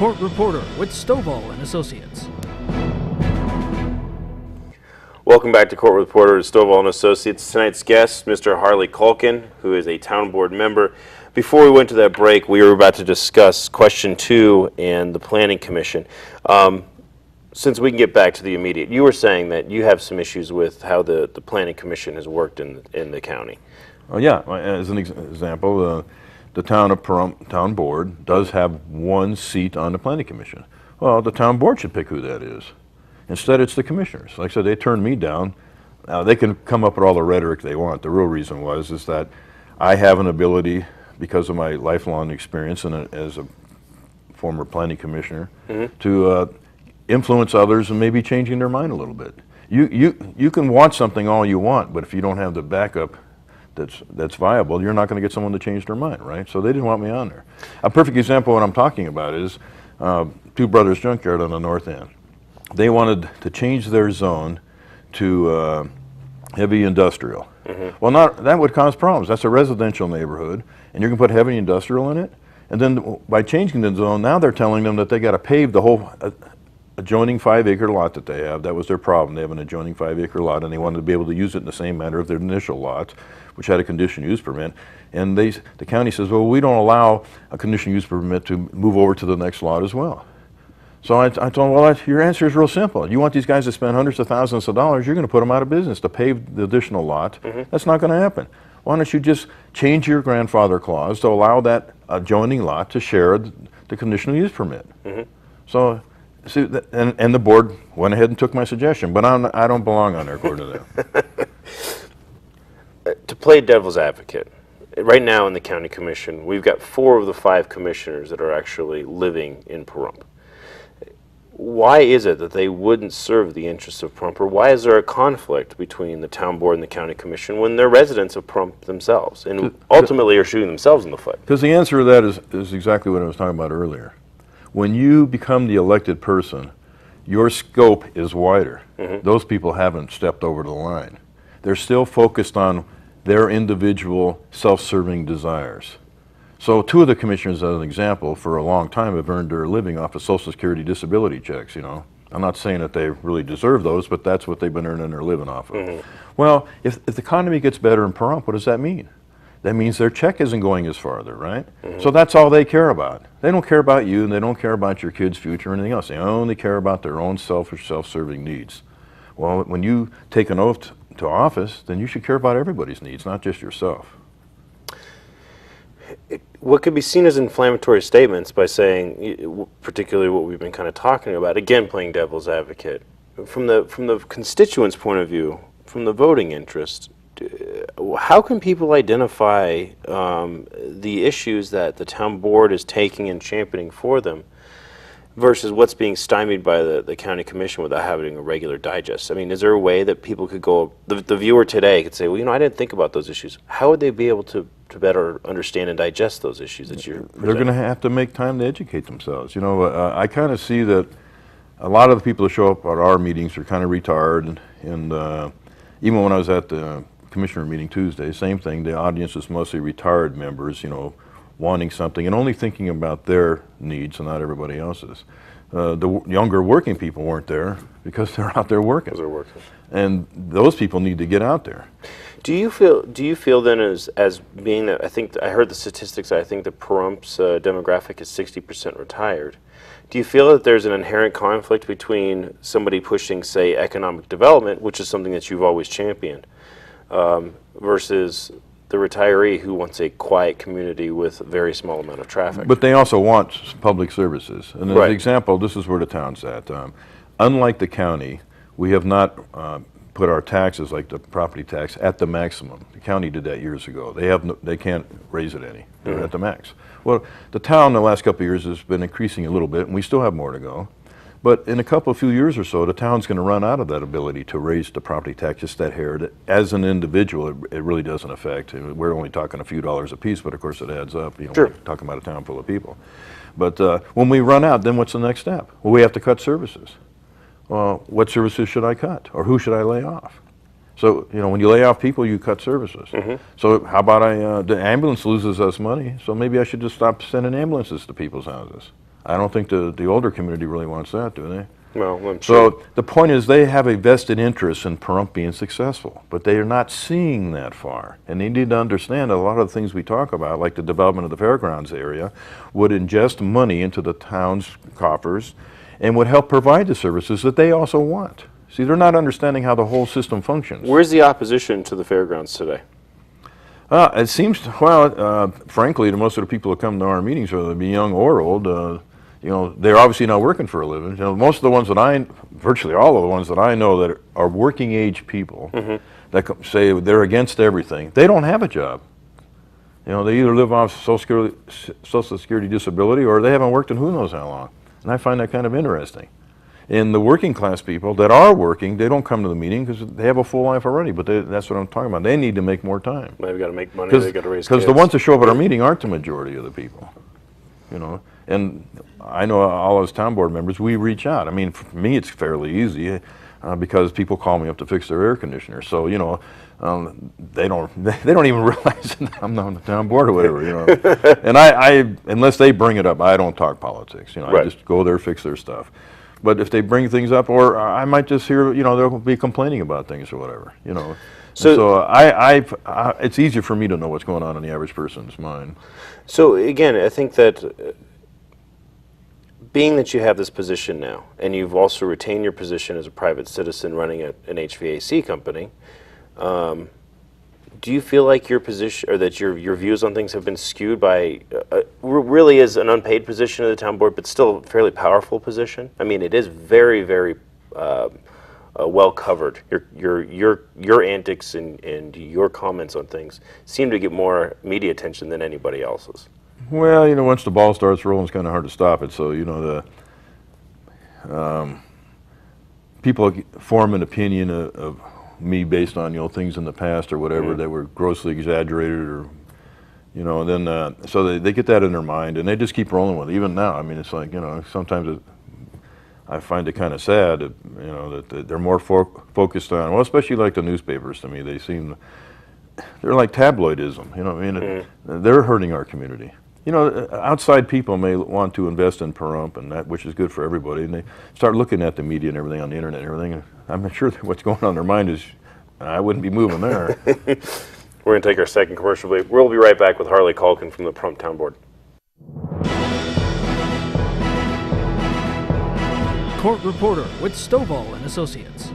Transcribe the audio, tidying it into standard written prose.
Court Reporter with Stovall and Associates. Welcome back to Court Reporter with Stovall and Associates. Tonight's guest, Mr. Harley Culkin, who is a town board member. Before we went to that break, we were about to discuss question 2 and the Planning Commission. Since we can get back to the immediate, you were saying that you have some issues with how the Planning Commission has worked in the county. Oh yeah, as an example, the town of Pahrump Town Board does have one seat on the Planning Commission. Well, the town board should pick who that is. Instead, it's the commissioners. Like I said, they turned me down. Now, they can come up with all the rhetoric they want. The real reason is that I have an ability, because of my lifelong experience as a former planning commissioner, to influence others and maybe changing their mind a little bit. You can want something all you want, but if you don't have the backup that's viable, you're not going to get someone to change their mind, right? So they didn't want me on there. A perfect example of what I'm talking about is Two Brothers Junkyard on the north end. They wanted to change their zone to heavy industrial. Well, that would cause problems. That's a residential neighborhood, and you can put heavy industrial in it. And then by changing the zone, now they're telling them that they got to pave the whole adjoining 5-acre lot that they have. That was their problem. They have an adjoining 5-acre lot, and they wanted to be able to use it in the same manner of their initial lot, which had a conditional use permit. And the county says, well, we don't allow a conditional use permit to move over to the next lot as well. So I told them, well, your answer is real simple. You want these guys to spend hundreds of thousands of dollars, you're going to put them out of business to pave the additional lot. That's not going to happen. Why don't you just change your grandfather clause to allow that adjoining lot to share the conditional use permit? So, see, and the board went ahead and took my suggestion, but I don't belong on there according to them. To play devil's advocate, right now in the county commission, we've got 4 of the 5 commissioners that are actually living in Pahrump. Why is it that they wouldn't serve the interests of Pahrump, or why is there a conflict between the town board and the county commission when they're residents of Pahrump themselves and ultimately are shooting themselves in the foot? Because the answer to that is exactly what I was talking about earlier. When you become the elected person, your scope is wider. Those people haven't stepped over the line. They're still focused on their individual self-serving desires. So 2 of the commissioners, as an example, for a long time have earned their living off of Social Security disability checks, you know. I'm not saying that they really deserve those, but that's what they've been earning their living off of. Well, if the economy gets better in Pahrump, what does that mean? That means their check isn't going as farther, right? So that's all they care about. They don't care about you, and they don't care about your kids' future or anything else. They only care about their own selfish, self-serving needs. Well, when you take an oath to office, then you should care about everybody's needs, not just yourself. What could be seen as inflammatory statements by saying, particularly what we've been kind of talking about, again playing devil's advocate, from the constituents' point of view, from the voting interest, how can people identify the issues that the town board is taking and championing for them versus what's being stymied by the county commission without having a regular digest? I mean, is there a way that people could go, the viewer today could say, well, you know, I didn't think about those issues. How would they be able to better understand and digest those issues that you're presenting? They're going to have to make time to educate themselves. You know, I kind of see that a lot of the people that show up at our meetings are kind of retired, and even when I was at the commissioner meeting Tuesday, same thing, the audience is mostly retired members, you know, wanting something and only thinking about their needs and not everybody else's. The younger working people weren't there because they're out there working. And those people need to get out there. Do you feel then as being that, I heard the statistics, I think the Pahrump's demographic is 60% retired. Do you feel that there's an inherent conflict between somebody pushing, say, economic development, which is something that you've always championed, versus the retiree who wants a quiet community with a very small amount of traffic? But they also want public services. And as an example, this is where the town's at. Unlike the county, we have not put our taxes, like the property tax, at the maximum. The county did that years ago. They can't raise it any. They're at the max. Well, the town the last couple of years has been increasing a little bit, and we still have more to go. But in a few years or so, the town's going to run out of that ability to raise the property tax, just that hair. As an individual, it really doesn't affect. We're only talking a few dollars a piece, but of course it adds up. You know, we're talking about a town full of people. But when we run out, then what's the next step? Well, we have to cut services. Well, what services should I cut, or who should I lay off? So, you know, when you lay off people, you cut services. So how about the ambulance loses us money, so maybe I should just stop sending ambulances to people's houses. I don't think the older community really wants that, do they? Well, I'm sure. So the point is they have a vested interest in Pahrump being successful, but they are not seeing that far. And they need to understand that a lot of the things we talk about, like the development of the fairgrounds area, would ingest money into the town's coffers and would help provide the services that they also want. See, they're not understanding how the whole system functions. Where's the opposition to the fairgrounds today? It seems, well, frankly, to most of the people that come to our meetings, whether they be young or old, you know, they're obviously not working for a living. You know, most of the ones that virtually all of the ones that I know that are working age people that say they're against everything, they don't have a job. You know, they either live off Social Security disability or they haven't worked in who knows how long. And I find that kind of interesting. And the working class people that are working, they don't come to the meeting because they have a full life already, but that's what I'm talking about. They need to make more time. They've got to make money, they've got to raise kids. Because the ones that show up at our meeting aren't the majority of the people, you know. And I know all of us town board members, we reach out. I mean, for me, it's fairly easy because people call me up to fix their air conditioner. So, you know, they don't even realize I'm not on the town board or whatever, you know. And I unless they bring it up, I don't talk politics. You know, Right. I just go there, fix their stuff. But if they bring things up, or I might just hear, you know, they'll be complaining about things or whatever, you know. So it's easier for me to know what's going on in the average person's mind. So again, I think that being that you have this position now, and you've also retained your position as a private citizen running an HVAC company, do you feel like your position, or that your views on things have been skewed by, really is an unpaid position of the town board, but still a fairly powerful position? I mean, it is very, very well covered. Your antics and your comments on things seem to get more media attention than anybody else's. Well, you know, once the ball starts rolling, it's kind of hard to stop it. So, you know, people form an opinion of me based on, you know, things in the past or whatever that were grossly exaggerated, or, you know, then so they get that in their mind and they just keep rolling with it. Even now, I mean, it's like, you know, sometimes I find it kind of sad that, you know, that they're more focused on, well, especially like the newspapers to me, they're like tabloidism, you know what I mean? They're hurting our community. You know, outside people may want to invest in Pahrump, and that, which is good for everybody, and they start looking at the media and everything on the internet and everything, and I'm not sure that what's going on in their mind is, I wouldn't be moving there. We're going to take our second commercial break. We'll be right back with Harley Culkin from the Pahrump Town Board. Court reporter with Stovall and Associates.